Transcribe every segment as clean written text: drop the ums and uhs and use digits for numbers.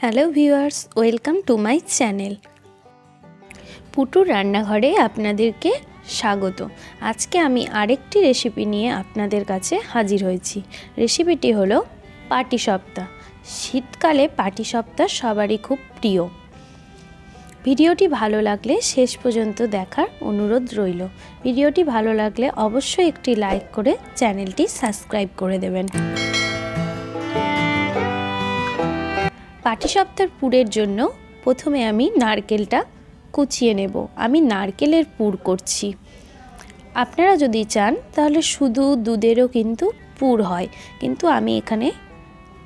Hello viewers, welcome to my channel. পুটুর রান্নাঘরে আপনাদেরকে স্বাগত। আজকে আমি আরেকটি রেসিপি নিয়ে আপনাদের কাছে হাজির হয়েছি। রেসিপিটি হলো পাটিসাপটা। শীতকালে পাটিসাপটা সবারই খুব প্রিয়। ভিডিওটি ভালো লাগলে শেষ পর্যন্ত দেখার অনুরোধ রইল। ভিডিওটি ভালো লাগলে অবশ্যই একটি লাইক করে চ্যানেলটি সাবস্ক্রাইব করে দেবেন। পাটিসাপটার পুরের জন্য প্রথমে আমি নারকেলটা কুচিয়ে নেব। আমি নারকেলের পুর করছি। আপনারা যদি চান তাহলে শুধু দুধেরও কিন্তু পুর হয়, কিন্তু আমি এখানে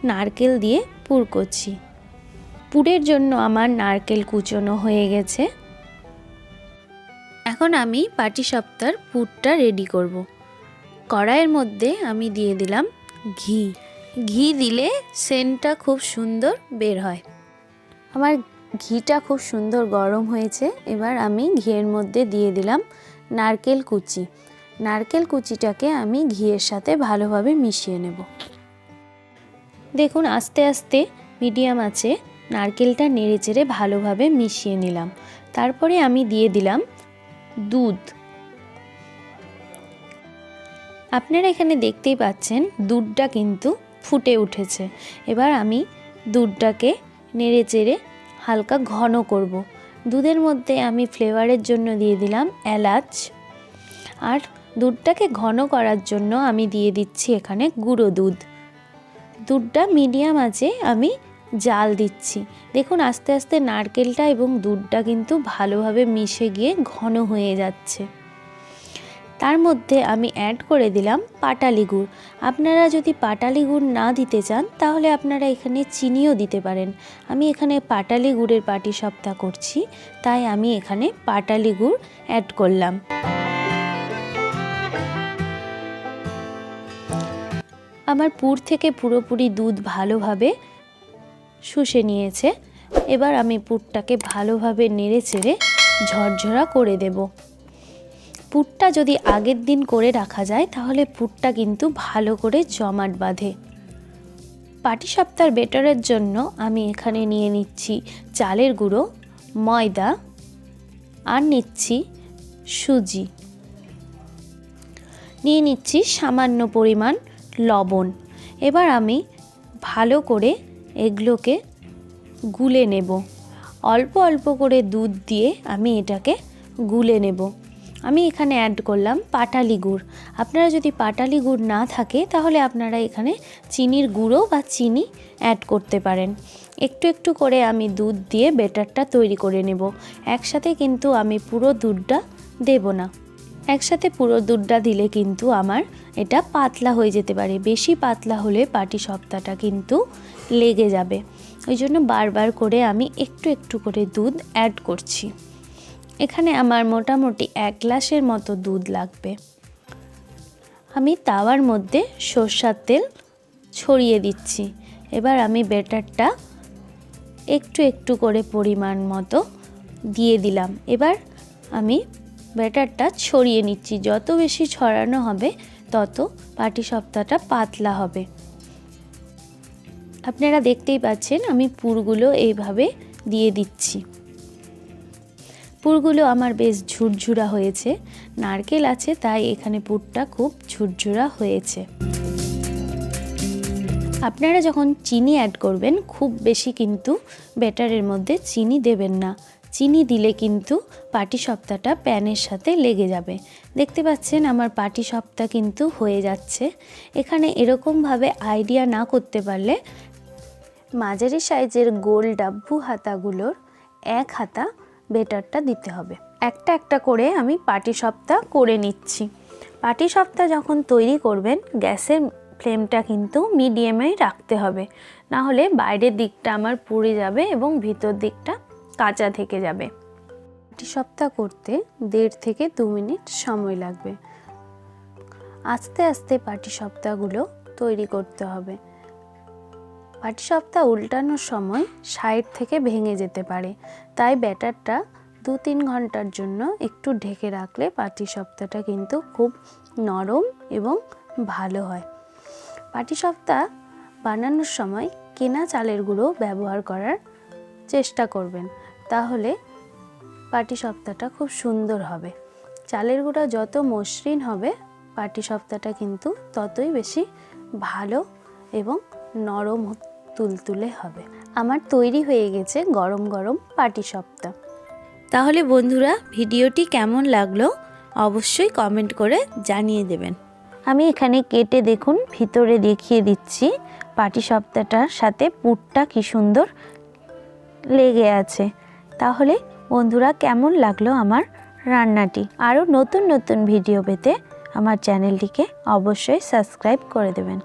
নারকেল দিয়ে পুর করছি। পুরের জন্য আমার নারকেল কুচোনো হয়ে গেছে। এখন আমি পাটিসাপটার পুরটা রেডি করব। কড়াইয়ের মধ্যে আমি দিয়ে দিলাম ঘি। ঘি দিলে সেন্টটা খুব সুন্দর বের হয়। আমার ঘিটা খুব সুন্দর গরম হয়েছে। এবার আমি ঘিয়ের মধ্যে দিয়ে দিলাম নারকেল কুচি। নারকেল কুচিটাকে আমি ঘিয়ের সাথে ভালোভাবে মিশিয়ে নেব। দেখুন, আস্তে আস্তে মিডিয়াম আঁচে নারকেলটা নেড়েচেড়ে ভালোভাবে মিশিয়ে নিলাম। তারপরে আমি দিয়ে দিলাম দুধ। আপনারা এখানে দেখতেই পাচ্ছেন দুধটা কিন্তু ফুটে উঠেছে। এবার আমি দুধটাকে নেড়েচেড়ে হালকা ঘন করব। দুধের মধ্যে আমি ফ্লেভারের জন্য দিয়ে দিলাম এলাচ, আর দুধটাকে ঘন করার জন্য আমি দিয়ে দিচ্ছি এখানে গুঁড়ো দুধ। দুধটা মিডিয়াম আঁচে আমি জাল দিচ্ছি। দেখুন, আস্তে আস্তে নারকেলটা এবং দুধটা কিন্তু ভালোভাবে মিশে গিয়ে ঘন হয়ে যাচ্ছে। তার মধ্যে আমি অ্যাড করে দিলাম পাটালি গুড়। আপনারা যদি পাটালি গুড় না দিতে চান তাহলে আপনারা এখানে চিনিও দিতে পারেন। আমি এখানে পাটালি গুড়ের পাটিসাপটা করছি, তাই আমি এখানে পাটালি গুড় অ্যাড করলাম। আমার পুর থেকে পুরোপুরি দুধ ভালোভাবে শুষে নিয়েছে। এবার আমি পুরটাকে ভালোভাবে নেড়েচেড়ে ঝরঝরা করে দেব। পুরটা যদি আগের দিন করে রাখা যায় তাহলে পুরটা কিন্তু ভালো করে জমাট বাঁধে। পাটিসাপটার বেটারের জন্য আমি এখানে নিয়ে নিচ্ছি চালের গুঁড়ো, ময়দা, আর নিচ্ছি সুজি, নিয়ে নিচ্ছি সামান্য পরিমাণ লবণ। এবার আমি ভালো করে এগুলোকে গুলে নেব। অল্প অল্প করে দুধ দিয়ে আমি এটাকে গুলে নেব। আমি এখানে অ্যাড করলাম পাটালি গুড়। আপনারা যদি পাটালি গুড় না থাকে তাহলে আপনারা এখানে চিনির গুঁড়ো বা চিনি অ্যাড করতে পারেন। একটু একটু করে আমি দুধ দিয়ে ব্যাটারটা তৈরি করে নেব। একসাথে কিন্তু আমি পুরো দুধটা দেব না। একসাথে পুরো দুধটা দিলে কিন্তু আমার এটা পাতলা হয়ে যেতে পারে। বেশি পাতলা হলে পাটিসাপটাটা কিন্তু লেগে যাবে। ওই জন্য বারবার করে আমি একটু একটু করে দুধ অ্যাড করছি। এখানে আমার মোটামুটি 1 গ্লাসের মতো দুধ লাগবে। আমি তাওয়ার মধ্যে সরষের তেল ছড়িয়ে দিচ্ছি। এবার আমি ব্যাটারটা একটু একটু করে পরিমাণ মতো দিয়ে দিলাম। এবার আমি ব্যাটারটা ছড়িয়ে নিচ্ছি। যত বেশি ছড়ানো হবে তত পাটিসাপটাটা পাতলা হবে। আপনারা দেখতেই পাচ্ছেন আমি পুরগুলো এইভাবে দিয়ে দিচ্ছি। পুরগুলো আমার বেশ ঝুরঝুরা হয়েছে। নারকেল আছে তাই এখানে পুরটা খুব ঝুরঝুরা হয়েছে। আপনারা যখন চিনি অ্যাড করবেন খুব বেশি কিন্তু ব্যাটারের মধ্যে চিনি দেবেন না। চিনি দিলে কিন্তু পাটিসাপটাটা প্যানের সাথে লেগে যাবে। দেখতে পাচ্ছেন আমার পাটিসাপটা কিন্তু হয়ে যাচ্ছে। এখানে এরকমভাবে আইডিয়া না করতে পারলে মাঝারি সাইজের গোল ডাব্বু হাতাগুলোর 1 হাতা বেটারটা দিতে হবে। একটা একটা করে আমি পাটিসাপটা করে নিচ্ছি। পাটিসাপটা যখন তৈরি করবেন গ্যাসের ফ্লেমটা কিন্তু মিডিয়ামে রাখতে হবে, না হলে বাইরের দিকটা আমার পুড়ে যাবে এবং ভিতর দিকটা কাঁচা থেকে যাবে। পাটিসাপটা করতে 1.5 থেকে 2 মিনিট সময় লাগবে। আস্তে আস্তে পাটিসাপটাগুলো তৈরি করতে হবে। পাটিসাপটা উল্টানোর সময় সাইড থেকে ভেঙে যেতে পারে, তাই ব্যাটারটা 2-3 ঘন্টার জন্য একটু ঢেকে রাখলে পাটিসাপটাটা কিন্তু খুব নরম এবং ভালো হয়। পাটিসাপটা বানানোর সময় কেনা চালের গুঁড়ো ব্যবহার করার চেষ্টা করবেন, তাহলে পাটিসাপটাটা খুব সুন্দর হবে। চালের গুঁড়া যত মসৃণ হবে পাটিসাপটাটা কিন্তু ততই বেশি ভালো এবং নরম তুলতুলে হবে। আমার তৈরি হয়ে গেছে গরম গরম পাটিসাপটা। তাহলে বন্ধুরা, ভিডিওটি কেমন লাগলো অবশ্যই কমেন্ট করে জানিয়ে দেবেন। আমি এখানে কেটে দেখুন ভিতরে দেখিয়ে দিচ্ছি পাটিসাপটাটার সাথে পুরটা কি সুন্দর লেগে আছে। তাহলে বন্ধুরা, কেমন লাগলো আমার রান্নাটি? আরও নতুন নতুন ভিডিও পেতে আমার চ্যানেলটিকে অবশ্যই সাবস্ক্রাইব করে দেবেন।